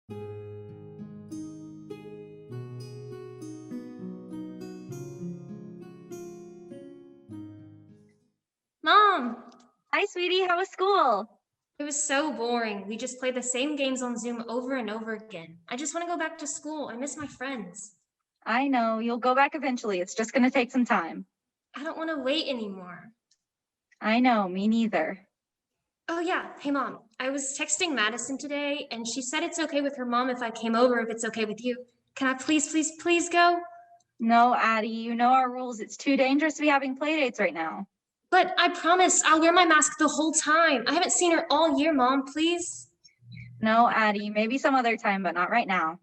Mom! Hi, sweetie. How was school? It was so boring. We just played the same games on Zoom over and over again. I just want to go back to school. I miss my friends. I know. You'll go back eventually. It's just going to take some time. I don't want to wait anymore. I know. Me neither. Oh, yeah. Hey, Mom. I was texting Madison today, and she said it's okay with her mom if I came over, if it's okay with you. Can I please, please, please go? No, Addie, you know our rules. It's too dangerous to be having play dates right now. But I promise I'll wear my mask the whole time. I haven't seen her all year, Mom. Please? No, Addie, maybe some other time, but not right now.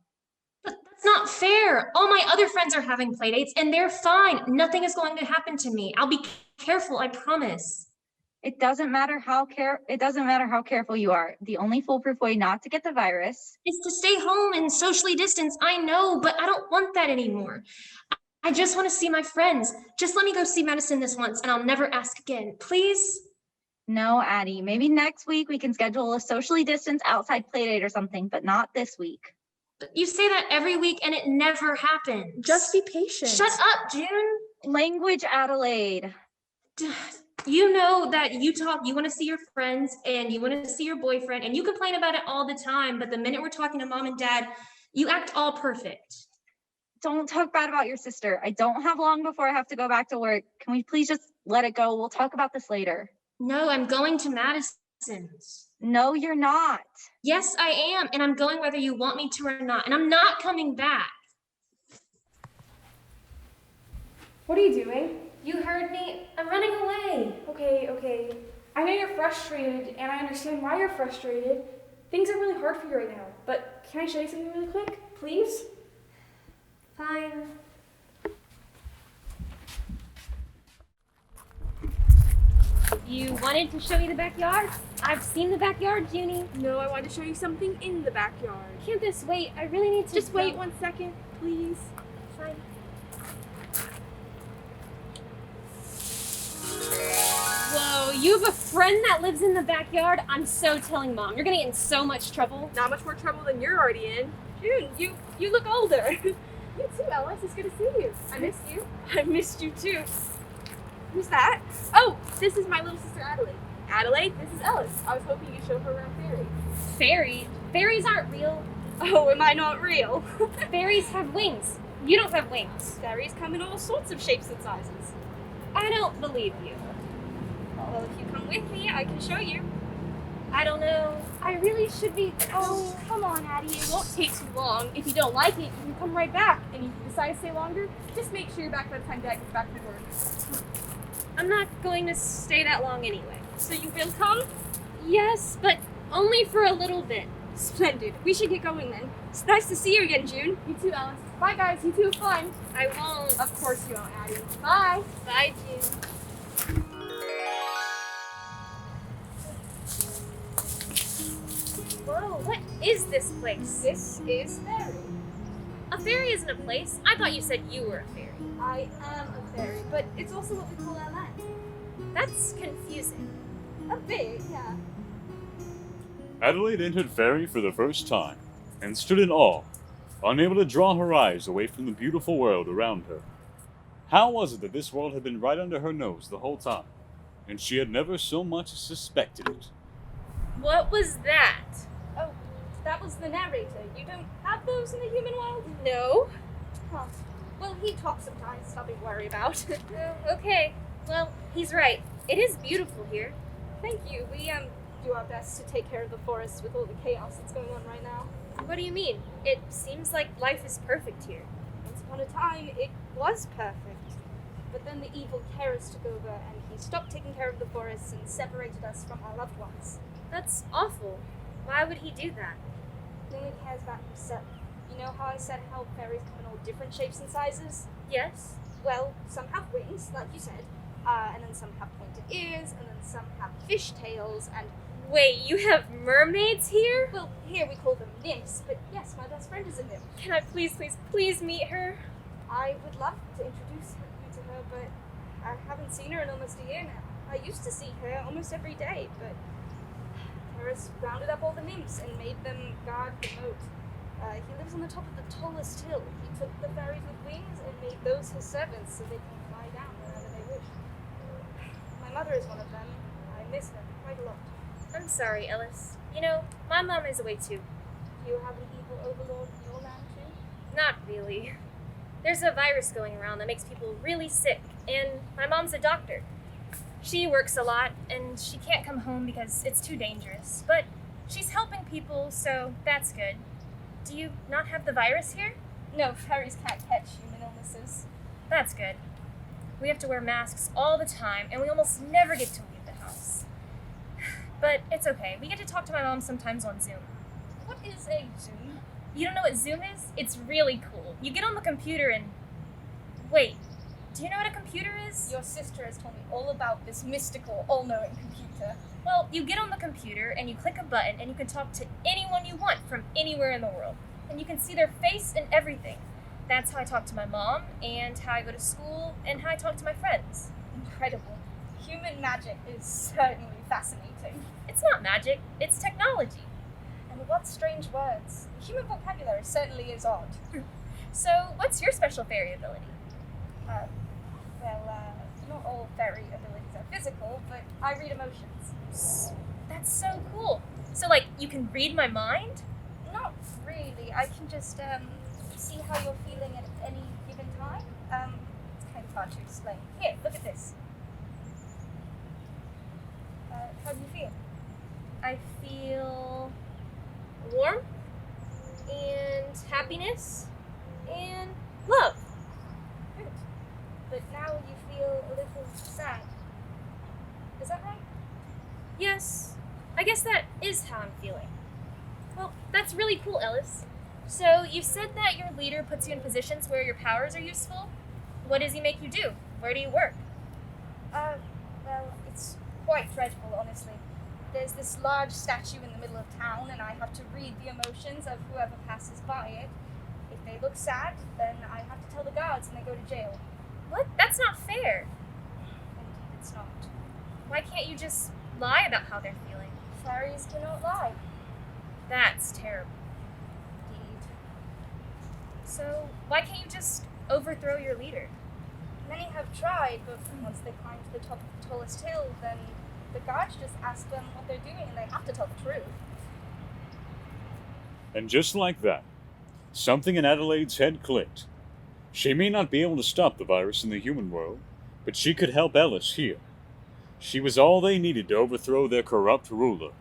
But that's not fair. All my other friends are having play dates, and they're fine. Nothing is going to happen to me. I'll be careful, I promise. It doesn't matter how careful you are. The only foolproof way not to get the virus Is to stay home and socially distance. I know, but I don't want that anymore. I just want to see my friends. Just let me go see Madison this once, and I'll never ask again. Please? No, Addie, maybe next week we can schedule a socially distanced outside play date or something, but not this week. But you say that every week, and it never happens. Just be patient. Shut up, June. Language, Adelaide. You know that you want to see your friends, and you want to see your boyfriend, and you complain about it all the time, but the minute we're talking to Mom and Dad, you act all perfect. Don't talk bad about your sister. I don't have long before I have to go back to work. Can we please just let it go? We'll talk about this later. No, I'm going to Madison's. No, you're not. Yes, I am, and I'm going whether you want me to or not, and I'm not coming back. What are you doing? You heard me. I'm running away. Okay. I know you're frustrated, and I understand why you're frustrated. Things are really hard for you right now, but can I show you something really quick, please? Fine. You wanted to show me the backyard? I've seen the backyard, Junie. No, I wanted to show you something in the backyard. Can't this wait? I really need to. Just wait 1 second, please. Fine. Whoa, you have a friend that lives in the backyard? I'm so telling Mom. You're gonna get in so much trouble. Not much more trouble than you're already in. June, you look older. You too, Alice. It's good to see you. I missed you. I missed you too. Who's that? Oh, this is my little sister Adelaide. Adelaide, this is Alice. I was hoping you'd show her around Faerie. Fairy? Fairies aren't real. Oh, am I not real? Fairies have wings. You don't have wings. Fairies come in all sorts of shapes and sizes. I don't believe you. Well, if you come with me, I can show you. I don't know. I really should be. Oh, come on, Addie. It won't take too long. If you don't like it, you can come right back. And if you decide to stay longer, just make sure you're back by the time Dad gets back from work. I'm not going to stay that long anyway. So you will come? Yes, but only for a little bit. Splendid. We should get going then. It's nice to see you again, June. You too, Alice. Bye, guys. You too have fun. I won't. Of course you won't, Addie. Bye. Bye, June. Whoa, what is this place? This is Faerie. A fairy isn't a place. I thought you said you were a fairy. I am a fairy, but it's also what we call our land. That's confusing. A bit, yeah. Adelaide entered Faerie for the first time, and stood in awe, unable to draw her eyes away from the beautiful world around her. How was it that this world had been right under her nose the whole time, and she had never so much as suspected it? What was that? Oh, that was the narrator. You don't have those in the human world? No. Huh. Well, he talks sometimes, nothing to worry about. Oh, okay. Well, he's right. It is beautiful here. Thank you. We, do our best to take care of the forest with all the chaos that's going on right now. What do you mean? It seems like life is perfect here. Once upon a time, it was perfect. But then the evil Karis took over, and he stopped taking care of the forests and separated us from our loved ones. That's awful. Why would he do that? He only cares about himself. You know how I said how fairies come in all different shapes and sizes? Yes? Well, some have wings, like you said, and then some have pointed ears, and then some have fish tails, and... Wait, you have mermaids here? Well, here we call them nymphs, but yes, my best friend is a nymph. Can I please meet her? I would love to introduce you to her, but I haven't seen her in almost a year now. I used to see her almost every day, but Karis rounded up all the nymphs and made them guard the moat. He lives on the top of the tallest hill. He took the fairies with wings and made those his servants so they can fly down whenever they wish. My mother is one of them. I miss her quite a lot. I'm sorry, Ellis. You know, my mom is away too. Do you have an evil overlord in your land too? Not really. There's a virus going around that makes people really sick, and my mom's a doctor. She works a lot, and she can't come home because it's too dangerous, but she's helping people, so that's good. Do you not have the virus here? No, fairies can't catch human illnesses. That's good. We have to wear masks all the time, and we almost never get to leave the house. But it's okay. We get to talk to my mom sometimes on Zoom. What is a Zoom? You don't know what Zoom is? It's really cool. You get on the computer and... Wait, do you know what a computer is? Your sister has told me all about this mystical, all-knowing computer. Well, you get on the computer and you click a button and you can talk to anyone you want from anywhere in the world. And you can see their face and everything. That's how I talk to my mom, and how I go to school, and how I talk to my friends. Incredible. Human magic is certainly fascinating. It's not magic, it's technology. And what strange words. The human vocabulary certainly is odd. So, what's your special fairy ability? Not all fairy abilities are physical, but I read emotions. That's so cool. So, like, you can read my mind? Not really. I can just see how you're feeling at any given time. It's kind of hard to explain. Here, look at this. How do you feel? I feel warm and happiness and love. Good. But now you feel a little sad. Is that right? Yes, I guess that is how I'm feeling. Well, that's really cool, Ellis. So, you said that your leader puts you in positions where your powers are useful? What does he make you do? Where do you work? Well, it's quite dreadful, honestly. There's this large statue in the middle of town, and I have to read the emotions of whoever passes by it. If they look sad, then I have to tell the guards and they go to jail. What? That's not fair. Indeed, it's not. Why can't you just lie about how they're feeling? Fairies cannot lie. That's terrible. Indeed. So, why can't you just overthrow your leader? Many have tried, but once they climb to the top of the tallest hill, then the guards just ask them what they're doing and they have to tell the truth. And just like that, something in Adelaide's head clicked. She may not be able to stop the virus in the human world, but she could help Ellis here. She was all they needed to overthrow their corrupt ruler.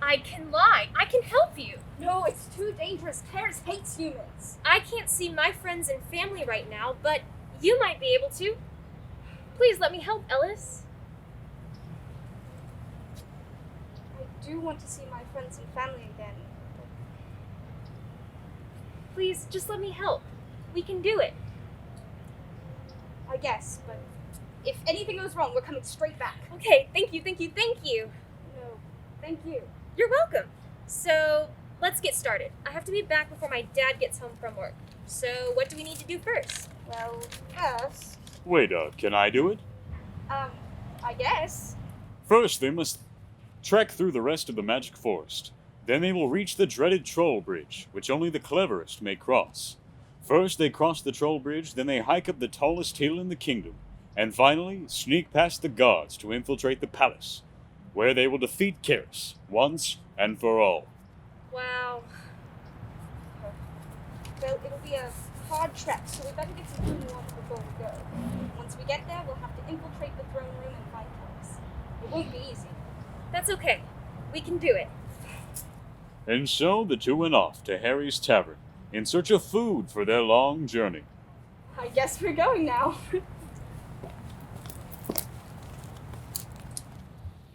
I can lie. I can help you. No, it's too dangerous. Paris hates humans. I can't see my friends and family right now, but you might be able to. Please let me help, Ellis. I do want to see my friends and family again. Please, just let me help. We can do it. I guess, but if anything goes wrong, we're coming straight back. Okay, thank you, thank you, thank you. No, thank you. You're welcome. So, let's get started. I have to be back before my dad gets home from work. So, what do we need to do first? Well, first, Wait, can I do it? I guess. First, they must trek through the rest of the magic forest. Then they will reach the dreaded troll bridge, which only the cleverest may cross. First, they cross the troll bridge, then they hike up the tallest hill in the kingdom, and finally, sneak past the guards to infiltrate the palace, where they will defeat Karis, once and for all. Wow. Well, it'll be a hard trek, so we better get some food and water before we go. Once we get there, we'll have to infiltrate the throne room and find Karis. It won't be easy. That's okay. We can do it. And so the two went off to Harry's tavern, in search of food for their long journey. I guess we're going now.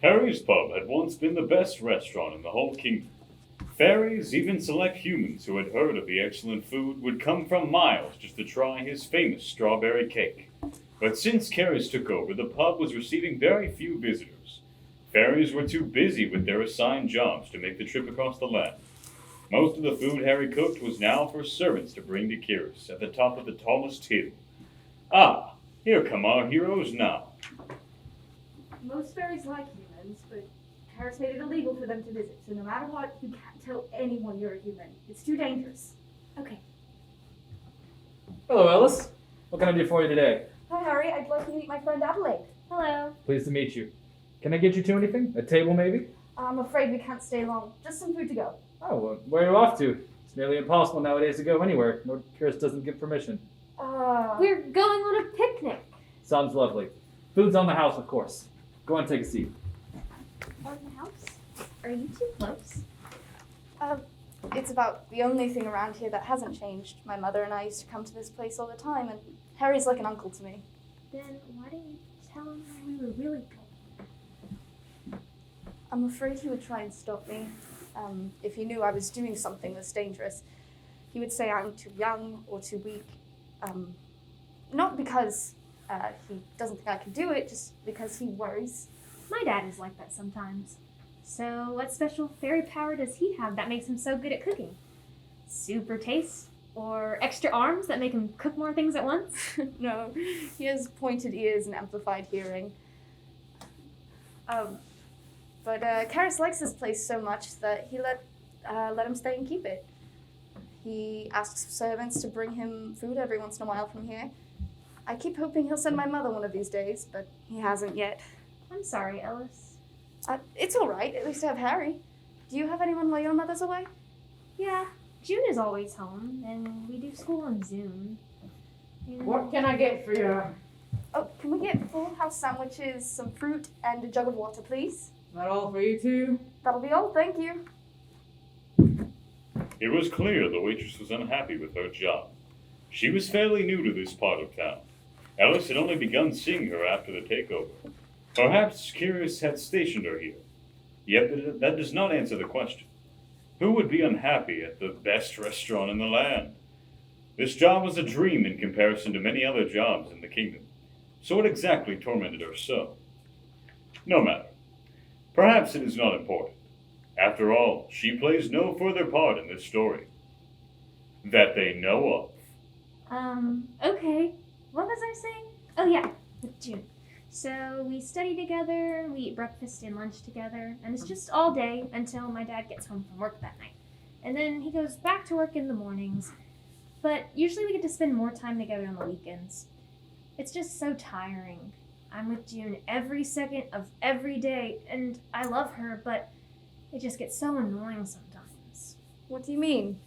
Harry's pub had once been the best restaurant in the whole kingdom. Fairies, even select humans who had heard of the excellent food, would come from miles just to try his famous strawberry cake. But since Karis took over, the pub was receiving very few visitors. Fairies were too busy with their assigned jobs to make the trip across the land. Most of the food Harry cooked was now for servants to bring to Karis at the top of the tallest hill. Ah, here come our heroes now. Most fairies like humans, but Paris made it illegal for them to visit, so no matter what, you can't tell anyone you're a human. It's too dangerous. Okay. Hello, Ellis. What can I do for you today? Hi, Harry. I'd like to meet my friend Adelaide. Hello. Pleased to meet you. Can I get you to anything? A table, maybe? I'm afraid we can't stay long. Just some food to go. Oh, well, where are you off to? It's nearly impossible nowadays to go anywhere. Lord Chris doesn't give permission. We're going on a picnic. Sounds lovely. Food's on the house, of course. Go and take a seat. On the house? Are you too close? It's about the only thing around here that hasn't changed. My mother and I used to come to this place all the time, and Harry's like an uncle to me. Then why didn't you tell him where we were really going? I'm afraid he would try and stop me. If he knew I was doing something that's dangerous, he would say I'm too young or too weak. Not because he doesn't think I can do it, just because he worries. My dad is like that sometimes. So what special fairy power does he have that makes him so good at cooking? Super taste? Or extra arms that make him cook more things at once? No, he has pointed ears and amplified hearing. But Karis likes this place so much that he let him stay and keep it. He asks servants to bring him food every once in a while from here. I keep hoping he'll send my mother one of these days, but he hasn't yet. I'm sorry, Ellis. It's all right. At least I have Harry. Do you have anyone while your mother's away? Yeah, June is always home, and we do school on Zoom. And What can I get for you? Oh, can we get full house sandwiches, some fruit, and a jug of water, please? That all for you two? That'll be all, thank you. It was clear the waitress was unhappy with her job. She was fairly new to this part of town. Alice had only begun seeing her after the takeover. Perhaps Curious had stationed her here. Yet that does not answer the question. Who would be unhappy at the best restaurant in the land? This job was a dream in comparison to many other jobs in the kingdom. So what exactly tormented her so? No matter. Perhaps it is not important. After all, she plays no further part in this story. That they know of. Okay. What was I saying? Oh yeah, with June. So we study together, we eat breakfast and lunch together, and it's just all day until my dad gets home from work that night. And then he goes back to work in the mornings. But usually we get to spend more time together on the weekends. It's just so tiring. I'm with June every second of every day, and I love her, but it just gets so annoying sometimes. What do you mean?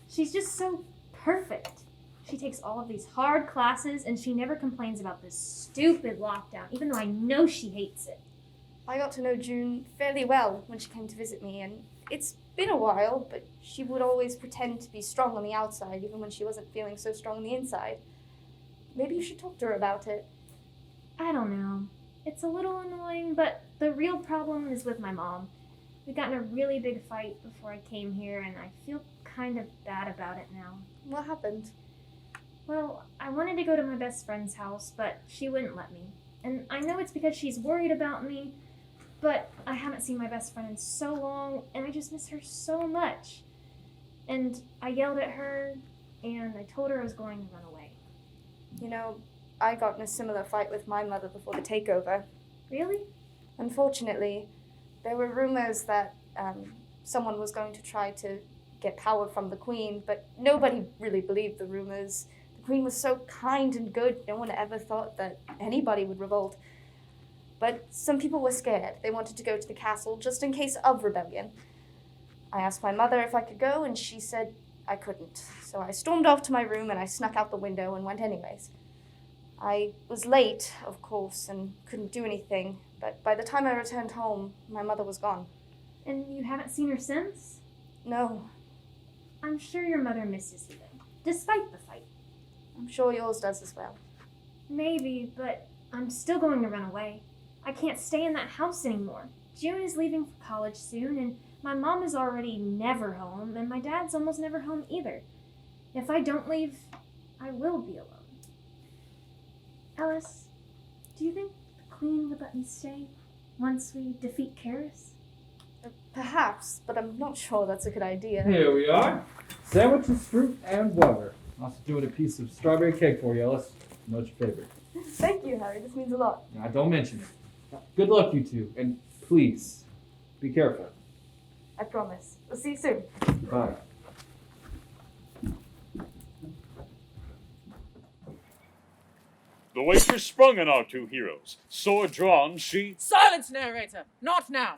She's just so perfect. She takes all of these hard classes, and she never complains about this stupid lockdown, even though I know she hates it. I got to know June fairly well when she came to visit me, and it's been a while, but she would always pretend to be strong on the outside, even when she wasn't feeling so strong on the inside. Maybe you should talk to her about it. I don't know. It's a little annoying, but the real problem is with my mom. We got in a really big fight before I came here, and I feel kind of bad about it now. What happened? Well, I wanted to go to my best friend's house, but she wouldn't let me. And I know it's because she's worried about me, but I haven't seen my best friend in so long, and I just miss her so much. And I yelled at her, and I told her I was going to run away. You know, I got in a similar fight with my mother before the takeover. Really? Unfortunately, there were rumors that someone was going to try to get power from the Queen, but nobody really believed the rumors. The Queen was so kind and good, no one ever thought that anybody would revolt. But some people were scared. They wanted to go to the castle just in case of rebellion. I asked my mother if I could go, and she said I couldn't. So I stormed off to my room, and I snuck out the window and went anyways. I was late, of course, and couldn't do anything, but by the time I returned home, my mother was gone. And you haven't seen her since? No, I'm sure your mother misses you, though, despite the fight. I'm sure yours does as well. Maybe, but I'm still going to run away. I can't stay in that house anymore. June is leaving for college soon, and my mom is already never home, and my dad's almost never home either. If I don't leave, I will be alone. Alice, do you think the Queen would let me stay once we defeat Karis? Perhaps, but I'm not sure that's a good idea. Here we are. Sandwiches, fruit, and water. Also doing a piece of strawberry cake for you, Ellis. Not your favorite. Thank you, Harry. This means a lot. Now, don't mention it. Good luck, you two. And please, be careful. I promise. We'll see you soon. Bye. The wager sprung on our two heroes. Sword drawn, she... Silence, narrator! Not now!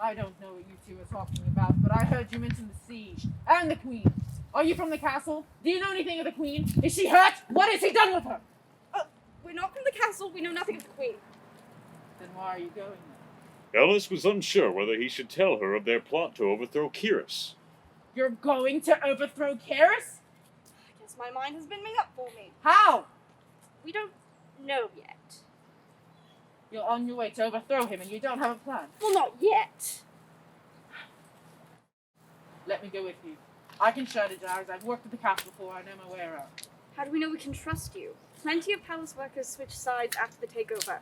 I don't know what you two are talking about, but I heard you mention the siege and the queen. Are you from the castle? Do you know anything of the queen? Is she hurt? What has he done with her? We're not from the castle. We know nothing of the queen. Then why are you going there? Ellis was unsure whether he should tell her of their plot to overthrow Kyrus. You're going to overthrow Kyrus? I guess my mind has been made up for me. How? We don't know yet. You're on your way to overthrow him and you don't have a plan. Well, not yet. Let me go with you. I can strategize. I've worked at the castle before. I know my way around. How do we know we can trust you? Plenty of palace workers switch sides after the takeover.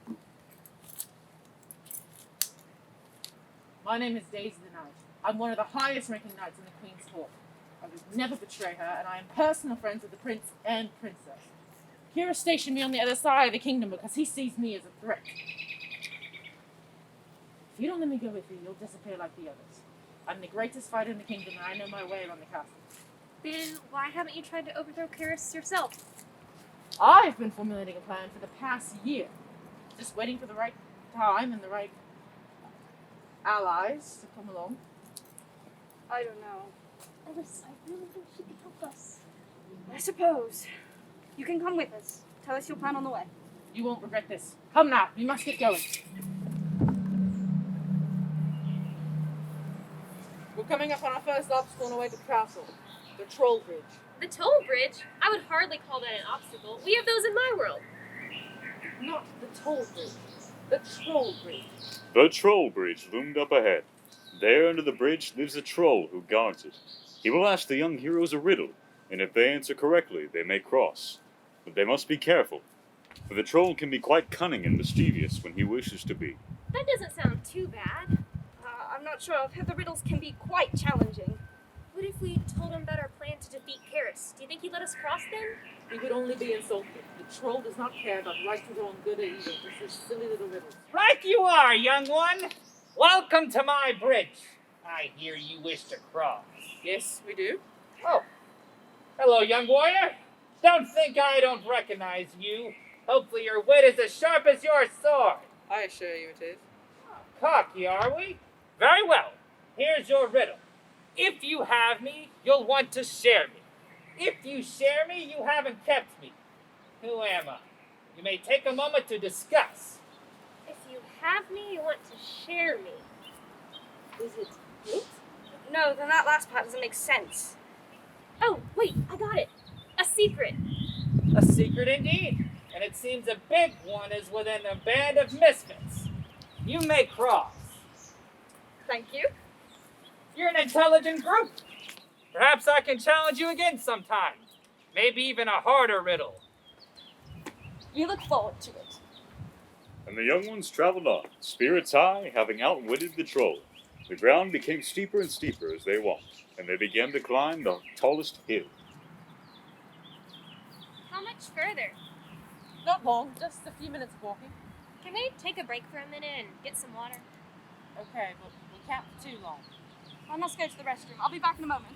My name is Daisy the Knight. I'm one of the highest ranking knights in the Queen's court. I would never betray her, and I am personal friends with the prince and princess. Kyrus stationed me on the other side of the kingdom because he sees me as a threat. If you don't let me go with you, you'll disappear like the others. I'm the greatest fighter in the kingdom, and I know my way around the castle. Then why haven't you tried to overthrow Kyrus yourself? I've been formulating a plan for the past year. Just waiting for the right time and the right allies to come along. I don't know. Ellis, I really think she could help us. I suppose. You can come with us. Tell us your plan on the way. You won't regret this. Come now, we must get going. We're coming up on our first obstacle on our way to the castle. The Troll Bridge. The toll bridge? I would hardly call that an obstacle. We have those in my world. Not the Toll Bridge. The Troll Bridge. The troll bridge loomed up ahead. There under the bridge lives a troll who guards it. He will ask the young heroes a riddle, and if they answer correctly, they may cross. But they must be careful, for the troll can be quite cunning and mischievous when he wishes to be. That doesn't sound too bad. I'm not sure. I've heard the riddles can be quite challenging. What if we told him about our plan to defeat Kyrus? Do you think he'd let us cross then? We would only be insulted. The troll does not care about right or wrong, good or evil. This is silly little riddles. Right you are, young one. Welcome to my bridge. I hear you wish to cross. Yes, we do. Oh. Hello, young warrior. Don't think I don't recognize you. Hopefully your wit is as sharp as your sword. I assure you it is. Cocky, are we? Very well. Here's your riddle. If you have me, you'll want to share me. If you share me, you haven't kept me. Who am I? You may take a moment to discuss. If you have me, you want to share me. Is it it? No, then that last part doesn't make sense. Oh, wait, I got it. A secret. A secret indeed. And it seems a big one is within a band of misfits. You may cross. Thank you. You're an intelligent group. Perhaps I can challenge you again sometime. Maybe even a harder riddle. We look forward to it. And the young ones traveled on, spirits high, having outwitted the troll. The ground became steeper and steeper as they walked, and they began to climb the tallest hill. How much further? Not long, just a few minutes of walking. Can we take a break for a minute and get some water? Okay, but we can't for too long. I must go to the restroom. I'll be back in a moment.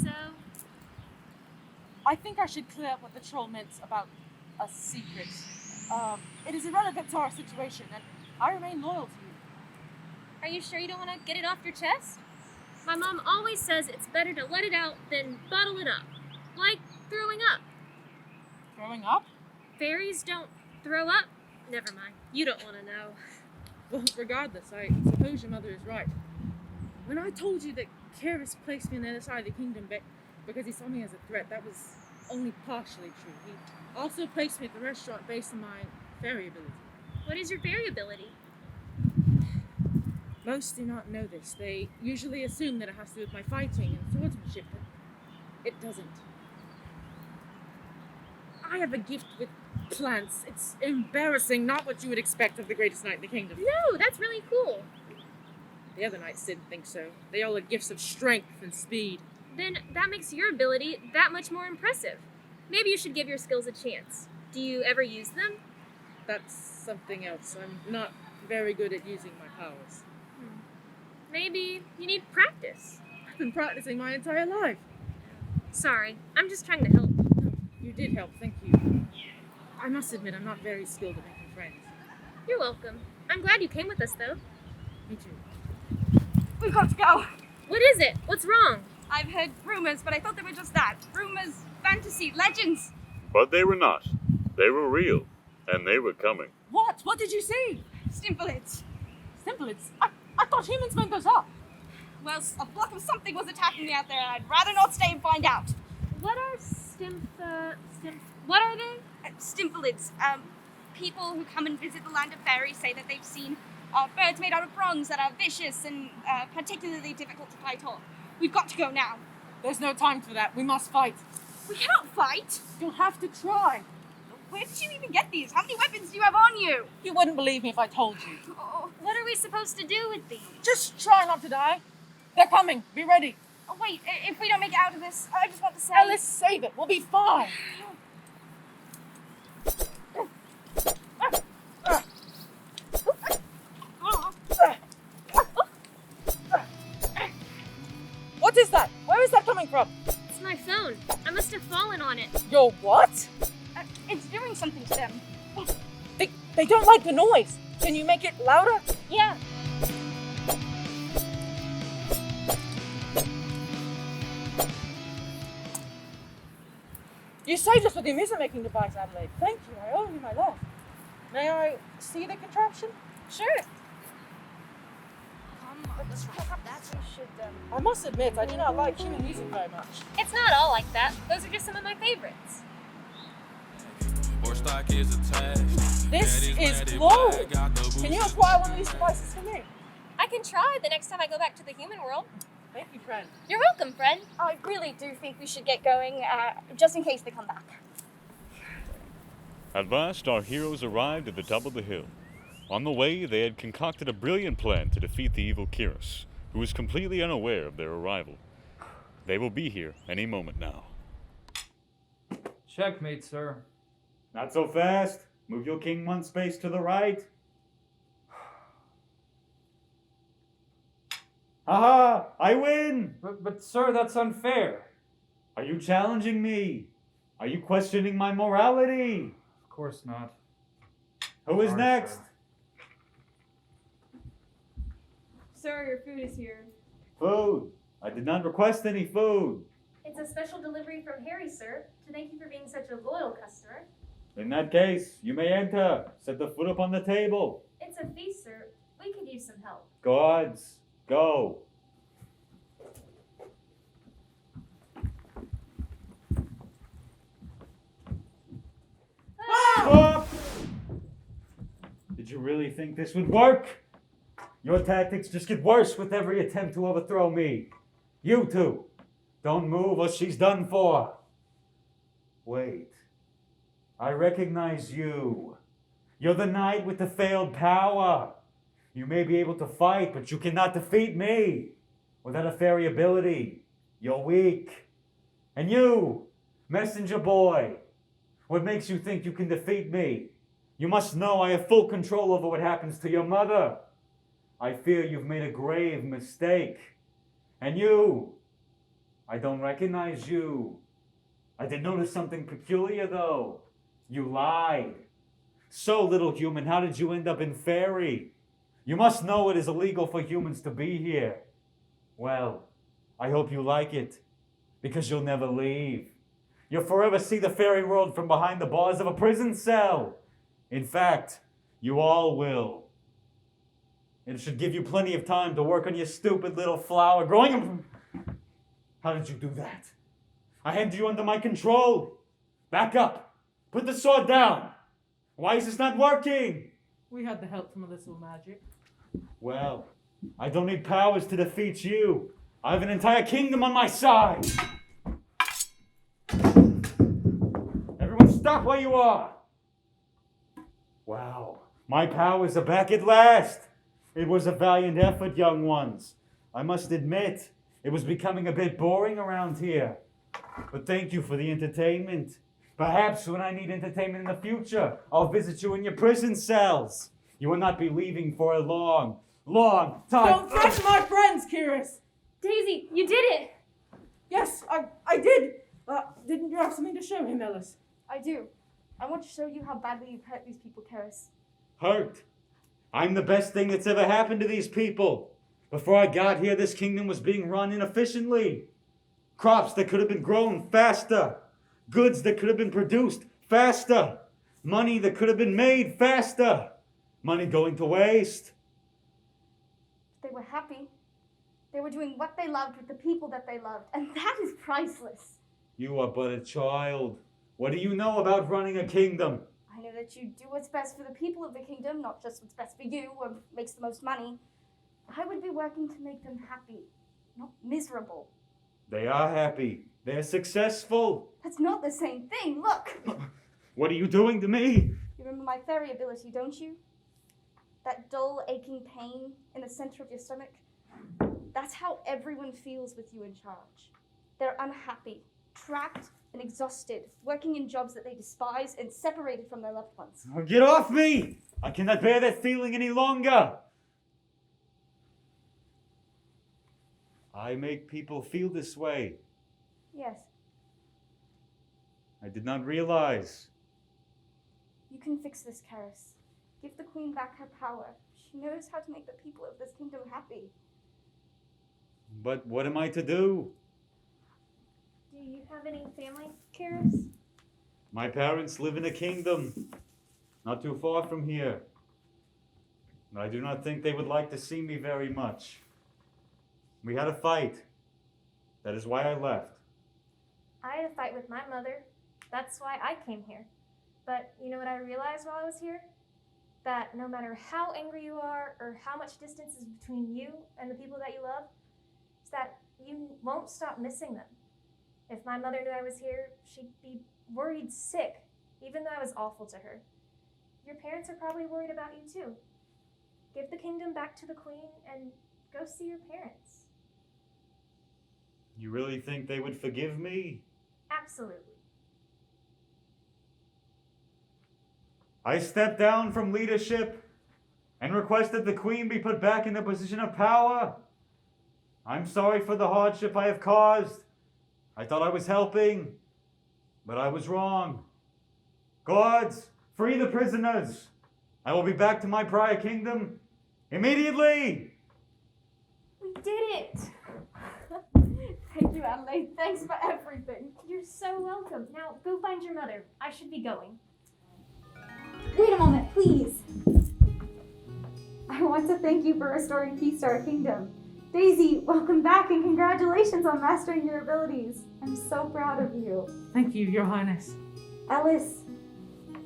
So, I think I should clear up what the troll meant about a secret. It is irrelevant to our situation, and I remain loyal to you. are you sure you don't want to get it off your chest? My mom always says it's better to let it out than bottle it up. Like throwing up. Growing up? Fairies don't throw up? Never mind. You don't want to know. Well, regardless, I suppose your mother is right. When I told you that Kyrus placed me on the other side of the kingdom because he saw me as a threat, that was only partially true. He also placed me at the restaurant based on my fairy ability. What is your fairy ability? Most do not know this. They usually assume that it has to do with my fighting and swordsmanship, but it doesn't. I have a gift with plants. It's embarrassing, not what you would expect of the greatest knight in the kingdom. No, that's really cool. The other knights didn't think so. They all had gifts of strength and speed. Then that makes your ability that much more impressive. Maybe you should give your skills a chance. Do you ever use them? That's something else. I'm not very good at using my powers. Maybe you need practice. I've been practicing my entire life. Sorry, I'm just trying to help. You did help, thank you. I must admit, I'm not very skilled at making friends. You're welcome. I'm glad you came with us, though. Me too. We've got to go. What is it? What's wrong? I've heard rumors, but I thought they were just that. Rumors, fantasy, legends. But they were not. They were real, and they were coming. What? What did you see? Stimphalids. Stimphalids? I thought humans made those up. Well, a flock of something was attacking me out there. I'd rather not stay and find out. What are what are they? Stimphalids. People who come and visit the land of Faerie say that they've seen birds made out of bronze that are vicious and particularly difficult to fight off. We've got to go now. There's no time for that. We must fight. We cannot fight. You'll have to try. Where did you even get these? How many weapons do you have on you? You wouldn't believe me if I told you. Oh, What are we supposed to do with these? Just try not to die. They're coming. Be ready. oh, wait, if we don't make it out of this, I just want to say... Now let's save it. We'll be fine. What is that? Where is that coming from? It's my phone. I must have fallen on it. Your what? it's doing something to them. They don't like the noise. Can you make it louder? Yeah. You saved us with the music-making device, Adelaide. Thank you. I owe you my life. May I see the contraption? Sure. Let's hook up that. We should, I must admit, I do not like human music very much. It's not all like that. Those are just some of my favorites. This is glorious. Can you acquire one of these devices for me? I can try the next time I go back to the human world. Thank you, friend. You're welcome, friend. I really do think we should get going, just in case they come back. At last, our heroes arrived at the top of the hill. On the way, they had concocted a brilliant plan to defeat the evil Kyrus, who was completely unaware of their arrival. They will be here any moment now. Checkmate, sir. Not so fast. Move your king one space to the right. Haha! I win! But sir, that's unfair. Are you challenging me? Are you questioning my morality? Of course not. Who is Sorry, next? sir. Sir, your food is here. Food. I did not request any food. It's a special delivery from Harry, sir, to thank you for being such a loyal customer. In that case, you may enter. Set the food up on the table. It's a feast, sir. We could use some help. Gods, go. Stop! Did you really think this would work? Your tactics just get worse with every attempt to overthrow me. You two, don't move or she's done for. Wait, I recognize you. You're the knight with the failed power. You may be able to fight, but you cannot defeat me. Without a fairy ability, you're weak. And you, messenger boy, what makes you think you can defeat me? You must know I have full control over what happens to your mother. I fear you've made a grave mistake. And you, I don't recognize you. I did notice something peculiar though. You lied. So, little human, how did you end up in Faerie? You must know it is illegal for humans to be here. Well, I hope you like it, because you'll never leave. You'll forever see the fairy world from behind the bars of a prison cell. In fact, you all will. It should give you plenty of time to work on your stupid little flower growing. How did you do that? I had you under my control. Back up. Put the sword down. Why is this not working? We had the help from a little magic. Well, I don't need powers to defeat you. I have an entire kingdom on my side. Everyone stop where you are. Wow, my powers are back at last. It was a valiant effort, young ones. I must admit, it was becoming a bit boring around here. But thank you for the entertainment. Perhaps when I need entertainment in the future, I'll visit you in your prison cells. You will not be leaving for a long, long time. Don't threaten my friends, Kiris! Daisy, you did it! Yes, I did! Didn't you have something to show him, Ellis? I do. I want to show you how badly you've hurt these people, Karis. Hurt? I'm the best thing that's ever happened to these people. Before I got here, this kingdom was being run inefficiently. Crops that could have been grown faster. Goods that could have been produced faster. Money that could have been made faster. Money going to waste. They were happy. They were doing what they loved with the people that they loved, and that is priceless. You are but a child. What do you know about running a kingdom? I know that you do what's best for the people of the kingdom, not just what's best for you or makes the most money. I would be working to make them happy, not miserable. They are happy. They're successful. That's not the same thing. Look! What are you doing to me? You remember my fairy ability, don't you? That dull, aching pain in the center of your stomach? That's how everyone feels with you in charge. They're unhappy, trapped and exhausted, working in jobs that they despise and separated from their loved ones. Oh, get off me! I cannot bear that feeling any longer. I make people feel this way. Yes, I did not realize. you can fix this, Karis. Give the queen back her power. She knows how to make the people of this kingdom happy. But what am I to do? Do you have any family, Karis? My parents live in a kingdom not too far from here. I do not think they would like to see me very much. We had a fight. That is why I left. I had a fight with my mother. That's why I came here. But you know what I realized while I was here? That no matter how angry you are or how much distance is between you and the people that you love, is that you won't stop missing them. If my mother knew I was here, she'd be worried sick, even though I was awful to her. Your parents are probably worried about you too. Give the kingdom back to the queen and go see your parents. You really think they would forgive me? Absolutely. I stepped down from leadership and requested the queen be put back in a position of power. I'm sorry for the hardship I have caused. I thought I was helping, but I was wrong. Guards, free the prisoners. I will be back to my prior kingdom immediately. We did it! Thank you, Adelaide. Thanks for everything. You're so welcome. Now go find your mother. I should be going. Wait a moment, please. I want to thank you for restoring peace to our kingdom. Daisy, welcome back and congratulations on mastering your abilities. I'm so proud of you. Thank you, Your Highness. Ellis,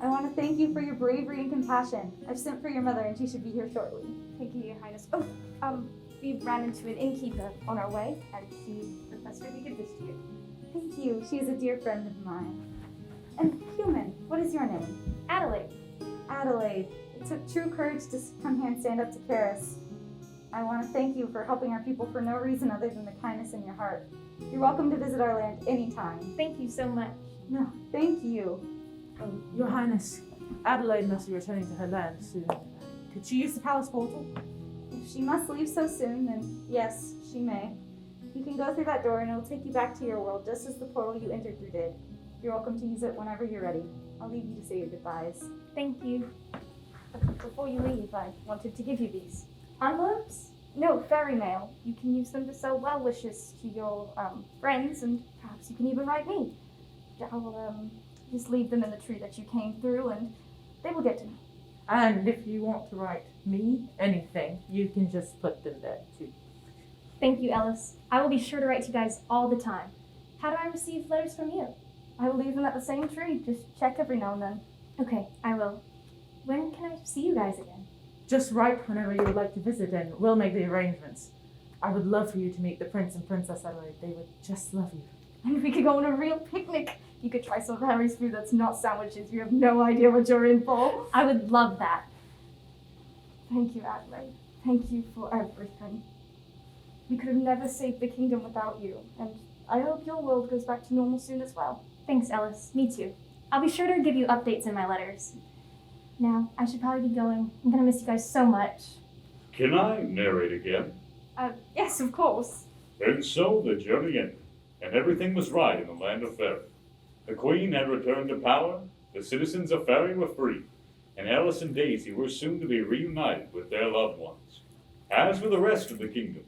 I want to thank you for your bravery and compassion. I've sent for your mother and she should be here shortly. Thank you, Your Highness. Oh, we ran into an innkeeper on our way, and he requested we give this to you. Thank you. She is a dear friend of mine. And human, what is your name? Adelaide. Adelaide. It took true courage to come here and stand up to Karis. I want to thank you for helping our people for no reason other than the kindness in your heart. You're welcome to visit our land anytime. Thank you so much. No, thank you. Your Highness, Adelaide must be returning to her land soon. Could she use the palace portal? If she must leave so soon, then yes, she may. You can go through that door and it'll take you back to your world just as the portal you entered through did. You're welcome to use it whenever you're ready. I'll leave you to say your goodbyes. Thank you. Before you leave, I wanted to give you these. Envelopes? No, fairy mail. You can use them to sell well wishes to your friends, and perhaps you can even write me. I'll just leave them in the tree that you came through, and they will get to me. And if you want to write me anything, you can just put them there too. Thank you, Ellis. I will be sure to write to you guys all the time. How do I receive letters from you? I will leave them at the same tree. Just check every now and then. Okay, I will. When can I see you guys again? Just write whenever you would like to visit and we'll make the arrangements. I would love for you to meet the Prince and Princess Adelaide. They would just love you. And we could go on a real picnic. You could try some of Harry's food that's not sandwiches. You have no idea what you're in for. I would love that. Thank you, Adelaide. Thank you for everything. We could have never saved the kingdom without you, and I hope your world goes back to normal soon as well. Thanks, Ellis. Me too. I'll be sure to give you updates in my letters. Now, I should probably be going. I'm gonna miss you guys so much. Can I narrate again? Yes, of course. And so the journey ended, and everything was right in the land of Faerie. The queen had returned to power, the citizens of Faerie were free, and Alice and Daisy were soon to be reunited with their loved ones. As for the rest of the kingdom,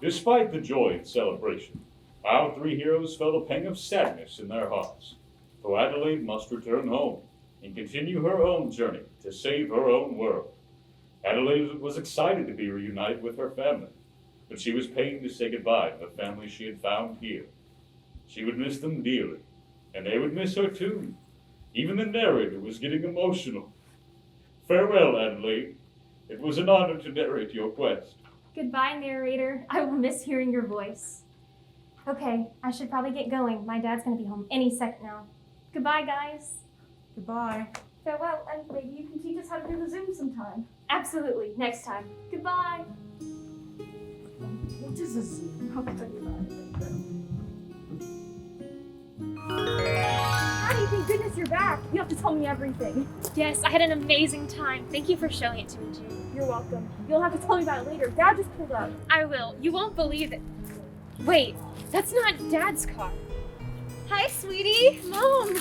despite the joy and celebration, our three heroes felt a pang of sadness in their hearts, for Adelaide must return home and continue her own journey to save her own world. Adelaide was excited to be reunited with her family, but she was pained to say goodbye to the family she had found here. She would miss them dearly, and they would miss her too. Even the narrator was getting emotional. Farewell, Adelaide. It was an honor to narrate your quest. Goodbye, narrator. I will miss hearing your voice. Okay, I should probably get going. My dad's gonna be home any second now. Goodbye, guys. Goodbye. Farewell, and maybe you can teach us how to do the Zoom sometime. Absolutely, next time. Goodbye. What is a Zoom? I'll tell you about it later. Honey, thank goodness you're back. You have to tell me everything. Yes, I had an amazing time. Thank you for showing it to me, June. You're welcome. You'll have to tell me about it later. Dad just pulled up. I will. You won't believe it. Wait, that's not Dad's car. Hi, sweetie. Mom!